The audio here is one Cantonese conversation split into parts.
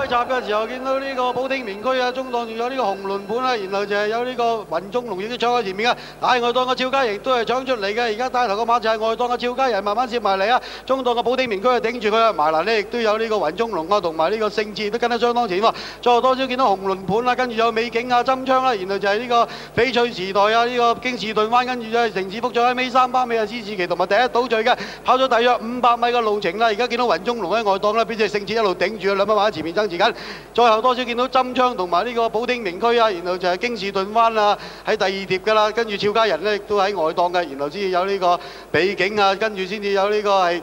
閘嘅時候，見到呢個保定棉區啊，中檔仲有呢個紅輪盤啦，然後就係有呢個雲中龍亦都搶喺前面嘅，大外檔嘅俏佳亦都係搶出嚟嘅。而家帶頭個馬就係外檔嘅俏佳人慢慢攝埋嚟啊，中檔嘅保定棉區啊頂住佢啊，埋欄呢亦都有呢個雲中龍啊，同埋呢個勝志都跟得相當前喎。再後多少見到紅輪盤啦，跟住有美景啊、針槍啦，然後就係呢個翡翠時代啊、呢個京士頓灣，跟住就係城市福將喺尾三班尾啊施志奇同埋第一倒序嘅，跑咗大約500米嘅路程啦。而家見到雲中龍喺外檔啦，俾隻勝志一路頂住啊，兩匹馬喺前面爭持緊。再後多少見到針槍同埋呢個保定名區啊，然後就係京士頓灣啊喺第二碟㗎啦，跟住俏佳人呢亦都喺外檔嘅，然後先至有呢個美景啊，跟住先至有呢個係。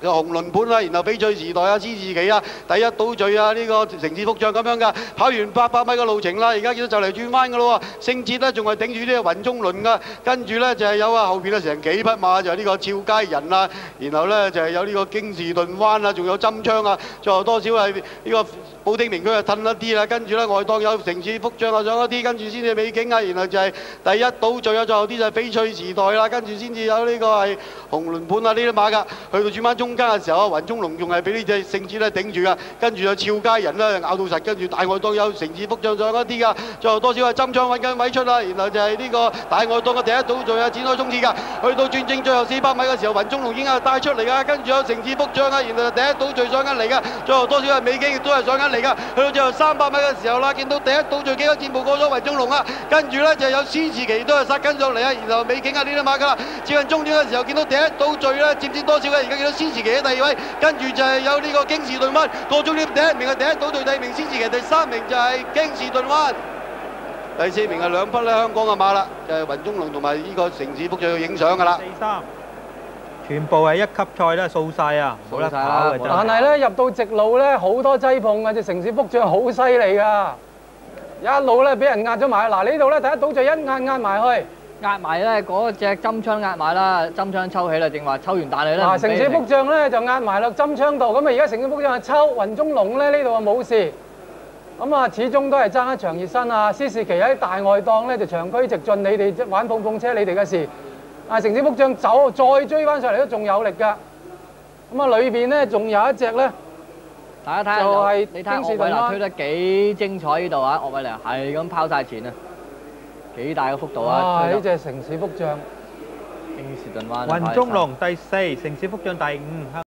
有紅輪盤啦，然後翡翠時代啊、施志奇啊、第一倒序啊，呢個城市福將咁樣噶，跑完800米嘅路程啦，而家見到就嚟轉彎㗎咯喎，勝捷呢仲係頂住呢個雲中輪噶，跟住呢就係有啊後邊呢成幾匹馬就係呢個俏佳人啊，然後呢就係有呢個京士頓灣啊，仲有針槍啊，最後多少係呢個保定名區啊褪一啲啦，跟住呢外檔有城市福將啊上一啲，跟住先至美景啊，然後就係第一倒序啊，最後啲就係翡翠時代啦，跟住先至有呢個係紅輪盤啊呢啲馬㗎，去到轉彎中間嘅時候啊，雲中龍仲係俾呢隻勝志咧頂住㗎，跟住有俏佳人咧咬到實，跟住大外檔有城市福將上一啲㗎，最後多少係針槍揾緊位出啦，然後就係呢個大外檔嘅第一倒序啊展開衝刺㗎，去到轉正最後400米嘅時候，雲中龍已經係帶出嚟㗎，跟住有城市福將啊，然後第一倒序上緊嚟㗎，最後多少係美景亦都係上緊嚟㗎，去到最後300米嘅時候啦，見到第一倒序幾個箭步過咗雲中龍啊，跟住咧就有施志奇都係殺緊上嚟啊，然後美景啊呢啲馬㗎啦，接近終點嘅時候見到第一倒序咧佔多少嘅，而家見到施志奇喺第二位。跟住就係有呢個京士頓灣過終點，第一名係第一倒序，第二名施志奇，第三名就係京士頓灣，第四名係兩匹咧香港嘅馬啦，就係雲中龍同埋呢個城市福將要影相㗎啦。4-3，全部係一級賽咧掃晒啊，冇得跑嘅真係。但係咧入到直路咧好多擠碰嘅，隻城市福將好犀利㗎，一路咧俾人壓咗埋。嗱呢度咧第一倒序一壓埋去。壓埋咧，嗰隻針槍壓埋啦，針槍抽起啦，正話抽完彈嚟啦。嗱，城市福將咧就壓埋落針槍度，咁啊而家城市福將係抽，雲中龍咧呢度啊冇事，咁啊始終都係爭一場熱身啊。施士奇喺大外檔咧就長驅直進，你哋玩碰碰車你哋嘅事，啊城市福將走再追翻上嚟都仲有力㗎，咁啊裏邊咧仲有一隻咧，大家睇下就係你睇下岳偉娜推得幾精彩呢度啊！岳偉娜係咁拋晒前啊！幾大嘅幅度啊！呢隻城市福將，京士頓灣。雲中龍第4，城市福將第5。